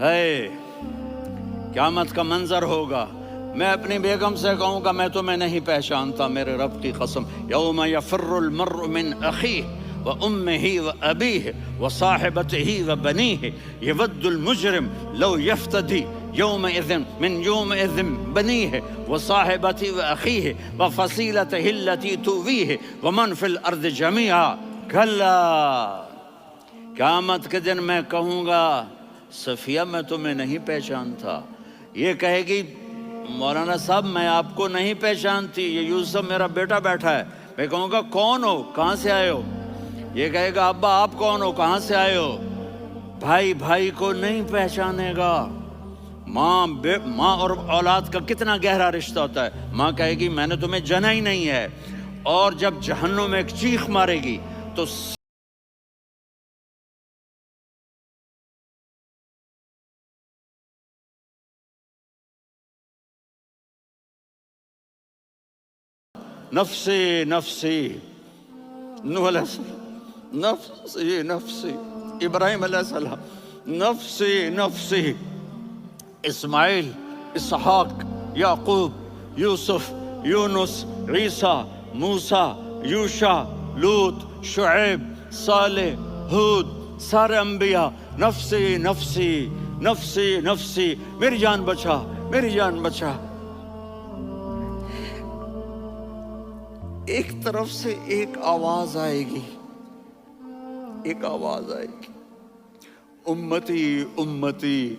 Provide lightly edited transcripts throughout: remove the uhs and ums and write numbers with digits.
ہے قیامت کا منظر ہوگا، میں اپنی بیگم سے کہوں گا میں تمہیں نہیں پہچانتا، میرے رب کی قسم، یوم یفر المرء من اخیہ وامہ وابیہ وصاحبتہ وبنیہ یود المجرم لو یفتدی یومئذ من یومئذ بنیہ وصاحبتہ واخیہ وفصیلتہ التی تؤویہ ومن فی الارض جمیعا کلا، قیامت کے دن میں کہوں گا صفیہ میں تمہیں نہیں پہچانتا، یہ کہے گی مولانا صاحب میں آپ کو نہیں پہچانتی، یہ یوسف میرا بیٹا بیٹھا ہے، میں کہوں گا کون ہو، کہاں سے آئے ہو؟ یہ کہے گا ابا آپ کون ہو، کہاں سے آئے ہو؟ بھائی بھائی کو نہیں پہچانے گا۔ ماں اور اولاد کا کتنا گہرا رشتہ ہوتا ہے، ماں کہے گی میں نے تمہیں جنا ہی نہیں ہے، اور جب جہنم میں ایک چیخ مارے گی تو نفسی نفسی، نوح علیہ السلام نفسی نفسی، ابراہیم علیہ السلام نفسی نفسی، اسماعیل، اسحاق، یعقوب، یوسف، یونس، عیسیٰ، موسیٰ، یوشع، لوط، شعیب، صالح، ہود، سارے انبیاء نفسی نفسی نفسی نفسی، میری جان بچا میری جان بچا۔ ایک طرف سے ایک آواز آئے گی، ایک آواز آئے گی، امتی امتی،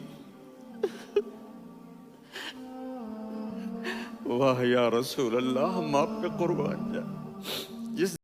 واہ یا رسول اللہ ہم آپ پہ قربان جائیں۔ جس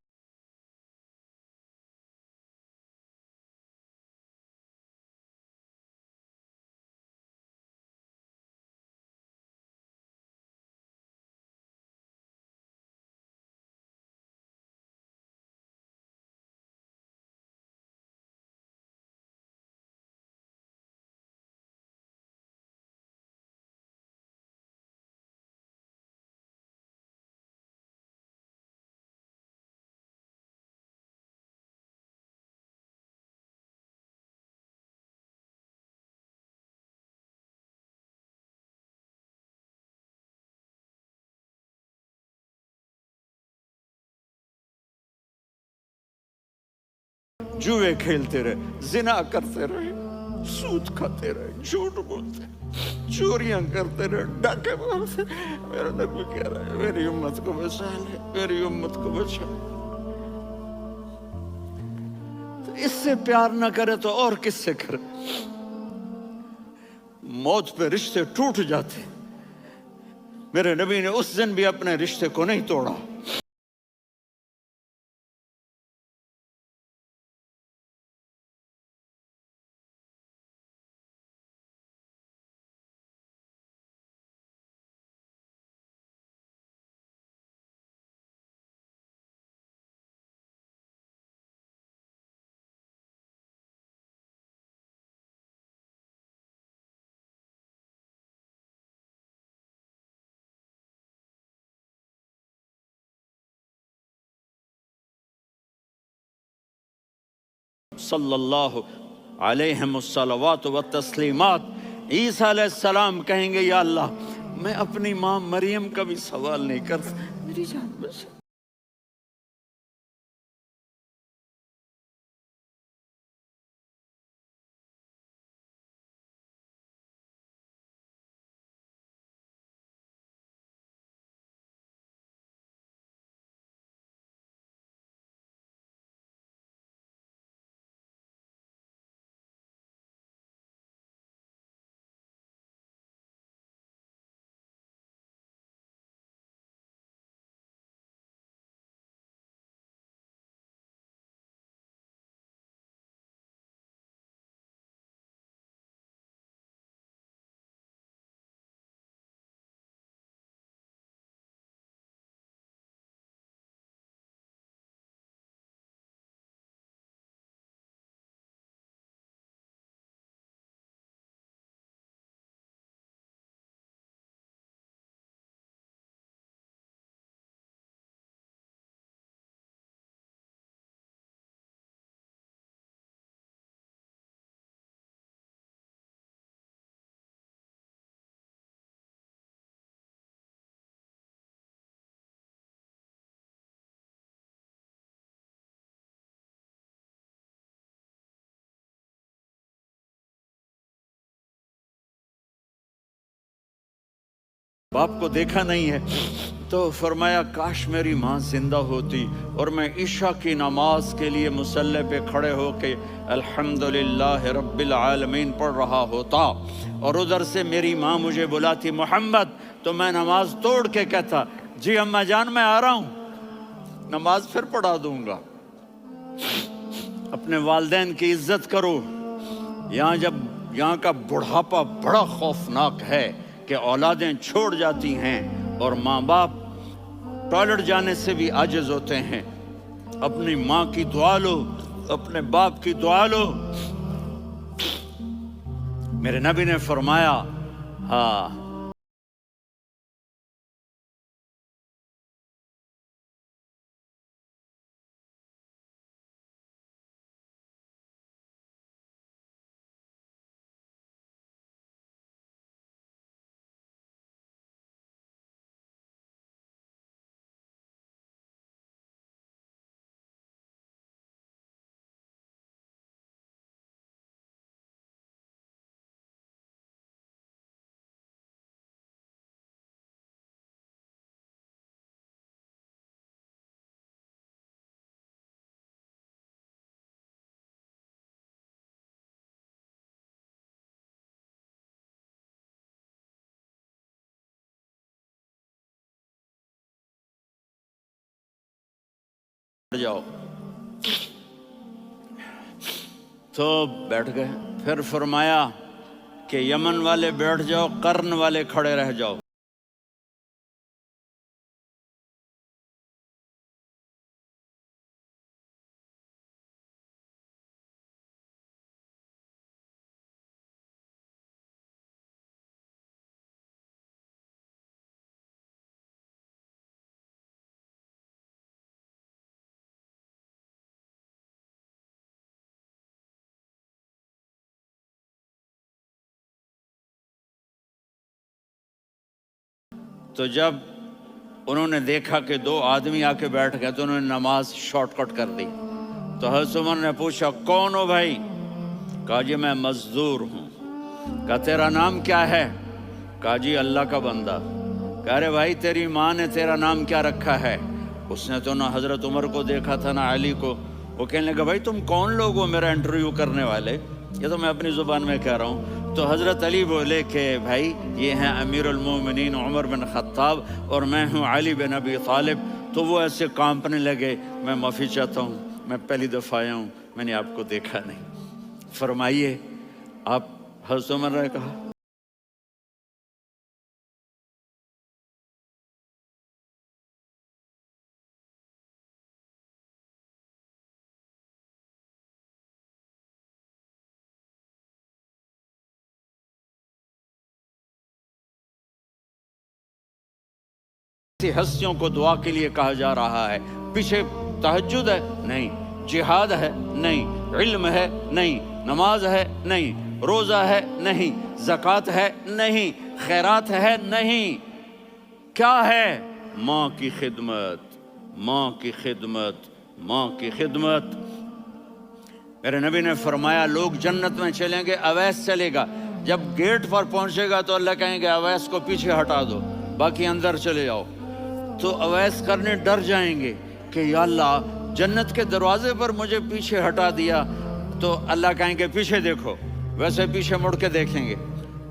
جوئے کھیلتے رہے، زنا کرتے رہے، سود کھاتے رہے، جھوٹ بولتے رہے، چوریاں کرتے رہے، ڈاکے مارتے رہے، میرا نبی کہہ رہا ہے میری امت کو بچا لے، میری امت کو بچا لے۔ تو اس سے پیار نہ کرے تو اور کس سے کرے؟ موت پہ رشتے ٹوٹ جاتے، میرے نبی نے اس دن بھی اپنے رشتے کو نہیں توڑا۔ صلی اللہ علیہ الصلوات والتسلیمات، عیسیٰ علیہ السلام کہیں گے یا اللہ میں اپنی ماں مریم کا بھی سوال نہیں کرتا، میری جان بچا۔ باپ کو دیکھا نہیں ہے۔ تو فرمایا کاش میری ماں زندہ ہوتی اور میں عشاء کی نماز کے لیے مصلی پہ کھڑے ہو کے الحمدللہ رب العالمین پڑھ رہا ہوتا، اور ادھر سے میری ماں مجھے بلاتی محمد، تو میں نماز توڑ کے کہتا جی اماں جان میں آ رہا ہوں، نماز پھر پڑھا دوں گا۔ اپنے والدین کی عزت کرو۔ یہاں کا بڑھاپا بڑا خوفناک ہے کہ اولادیں چھوڑ جاتی ہیں اور ماں باپ ٹوائلٹ جانے سے بھی عاجز ہوتے ہیں۔ اپنی ماں کی دعا لو، اپنے باپ کی دعا لو۔ میرے نبی نے فرمایا ہاں جاؤ، تو بیٹھ گئے۔ پھر فرمایا کہ یمن والے بیٹھ جاؤ، قرن والے کھڑے رہ جاؤ۔ تو جب انہوں نے دیکھا کہ دو آدمی آ کے بیٹھ گئے تو انہوں نے نماز شارٹ کٹ کر دی۔ تو حضرت عمر نے پوچھا کون ہو بھائی؟ کہا جی میں مزدور ہوں۔ کہا تیرا نام کیا ہے؟ کہا جی اللہ کا بندہ۔ کہا رے بھائی تیری ماں نے تیرا نام کیا رکھا ہے؟ اس نے تو نہ حضرت عمر کو دیکھا تھا نہ علی کو۔ وہ کہنے لگا بھائی تم کون لوگ ہو میرا انٹرویو کرنے والے؟ یہ تو میں اپنی زبان میں کہہ رہا ہوں۔ تو حضرت علی بولے کہ بھائی یہ ہیں امیر المومنین عمر بن خطاب اور میں ہوں علی بن ابی طالب۔ تو وہ ایسے کانپنے لگے، میں معافی چاہتا ہوں، میں پہلی دفعہ آیا ہوں، میں نے آپ کو دیکھا نہیں۔ فرمائیے آپ، حضرت عمر نے کہا ہستیوں کو دعا کے لیے کہا جا رہا ہے، پیچھے تہجد ہے نہیں، جہاد ہے نہیں، علم ہے نہیں، نماز ہے نہیں، روزہ ہے نہیں، زکوٰۃ ہے نہیں، خیرات ہے نہیں، کیا ہے؟ ماں کی خدمت، ماں کی خدمت، ماں کی خدمت۔ میرے نبی نے فرمایا لوگ جنت میں چلیں گے، اویس چلے گا، جب گیٹ پر پہنچے گا تو اللہ کہیں گے اویس کو پیچھے ہٹا دو، باقی اندر چلے جاؤ۔ تو اویس کرنے ڈر جائیں گے کہ یا اللہ جنت کے دروازے پر مجھے پیچھے ہٹا دیا، تو اللہ کہیں گے پیچھے دیکھو، ویسے پیچھے مڑ کے دیکھیں گے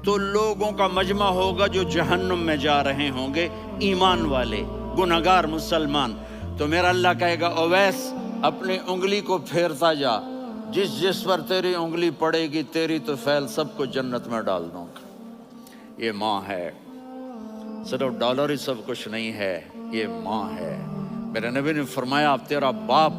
تو لوگوں کا مجمع ہوگا جو جہنم میں جا رہے ہوں گے، ایمان والے، گنہگار مسلمان۔ تو میرا اللہ کہے گا اویس اپنی انگلی کو پھیرتا جا، جس پر تیری انگلی پڑے گی تیری تو فیل سب کو جنت میں ڈال دوں گا۔ یہ ماں ہے، صرف ڈالر ہی سب کچھ نہیں ہے، یہ ماں ہے۔ میرے نبی نے فرمایا تیرا باپ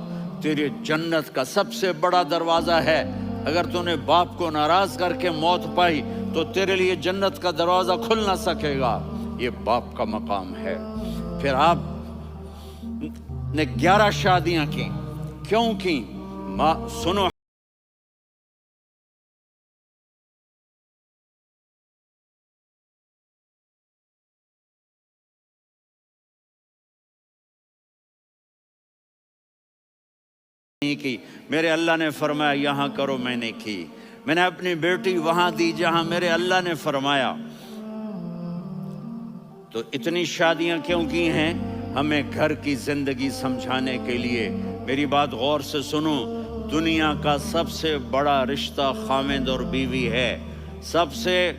تیری جنت کا سب سے بڑا دروازہ ہے، اگر تو نے باپ کو ناراض کر کے موت پائی تو تیرے لیے جنت کا دروازہ کھل نہ سکے گا، یہ باپ کا مقام ہے۔ پھر آپ نے 11 شادیاں کی، کیوں کی؟ سنو نہیں کی، میرے اللہ نے فرمایا یہاں کرو، میں نے کی۔ میں نے اپنی بیٹی وہاں دی جہاں میرے اللہ نے فرمایا۔ تو اتنی شادیاں کیوں کی ہیں؟ ہمیں گھر کی زندگی سمجھانے کے لیے۔ میری بات غور سے سنو، دنیا کا سب سے بڑا رشتہ خاوند اور بیوی ہے، سب سے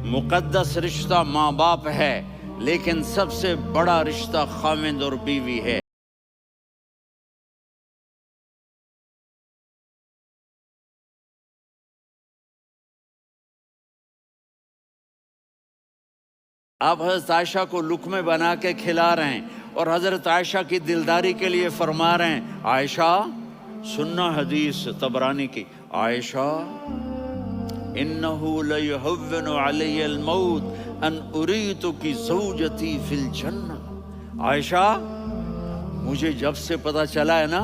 مقدس رشتہ ماں باپ ہے، لیکن سب سے بڑا رشتہ خاوند اور بیوی ہے۔ آپ حضرت عائشہ کو لقمے بنا کے کھلا رہے ہیں اور حضرت عائشہ کی دلداری کے لیے فرما رہے ہیں، عائشہ سننا حدیث طبرانی کی، عائشہ انہو لیہون علی الموت ان اریتک زوجتی فی الجنہ، عائشہ مجھے جب سے پتا چلا ہے نا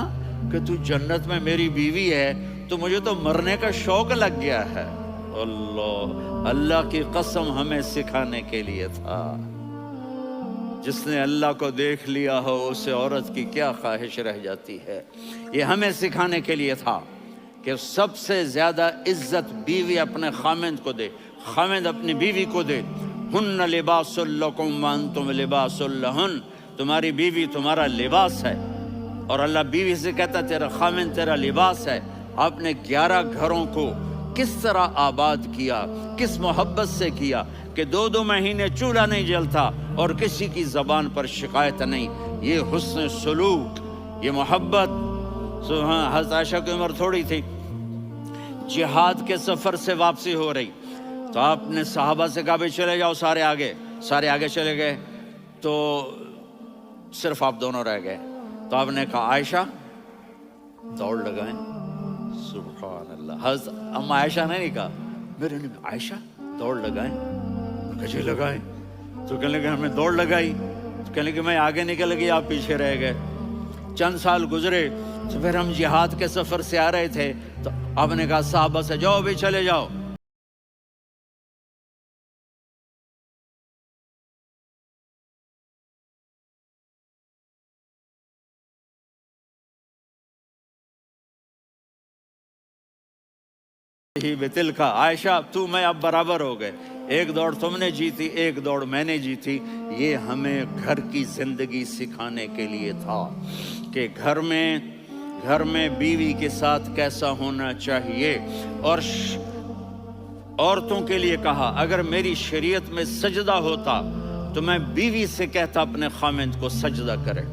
کہ تو جنت میں میری بیوی ہے تو مجھے تو مرنے کا شوق لگ گیا ہے۔ اللہ کی قسم ہمیں سکھانے کے لیے تھا۔ جس نے اللہ کو دیکھ لیا ہو اسے عورت کی کیا خواہش رہ جاتی ہے۔ یہ ہمیں سکھانے کے لیے تھا کہ سب سے زیادہ عزت بیوی اپنے خاوند کو دے، خاوند اپنی بیوی کو دے۔ ہن لباس لکم وانتم لباس لہن، تمہاری بیوی تمہارا لباس ہے، اور اللہ بیوی سے کہتا تیرا خاوند تیرا لباس ہے۔ آپ نے 11 گھروں کو کس طرح آباد کیا، کس محبت سے کیا کہ 2 مہینے چولہا نہیں جلتا اور کسی کی زبان پر شکایت نہیں۔ یہ حسن سلوک، یہ محبت۔ حضرت عائشہ کی عمر تھوڑی تھی، جہاد کے سفر سے واپسی ہو رہی، تو آپ نے صحابہ سے کہا بھی چلے جاؤ سارے آگے چلے گئے، تو صرف آپ دونوں رہ گئے۔ تو آپ نے کہا عائشہ دوڑ لگائیں۔ سبحان اللہ، حضرت اما عائشہ نے نہیں کہا، میرے نے عائشہ دوڑ لگائیں، کجے لگائیں، تو کہنے لگے ہمیں دوڑ لگائی، تو کہنے لگے میں آگے نکل گئی آپ پیچھے رہ گئے۔ چند سال گزرے تو پھر ہم جہاد کے سفر سے آ رہے تھے، تو آپ نے کہا صحابہ سے جاؤ بھی چلے جاؤ۔ بتل کا عائشہ تو میں اب برابر ہو گئے، ایک دوڑ تم نے جیتی، ایک دوڑ میں نے جیتی۔ یہ ہمیں گھر کی زندگی سکھانے کے لیے تھا کہ گھر میں بیوی کے ساتھ کیسا ہونا چاہیے۔ اور عورتوں کے لیے کہا اگر میری شریعت میں سجدہ ہوتا تو میں بیوی سے کہتا اپنے خاوند کو سجدہ کرے۔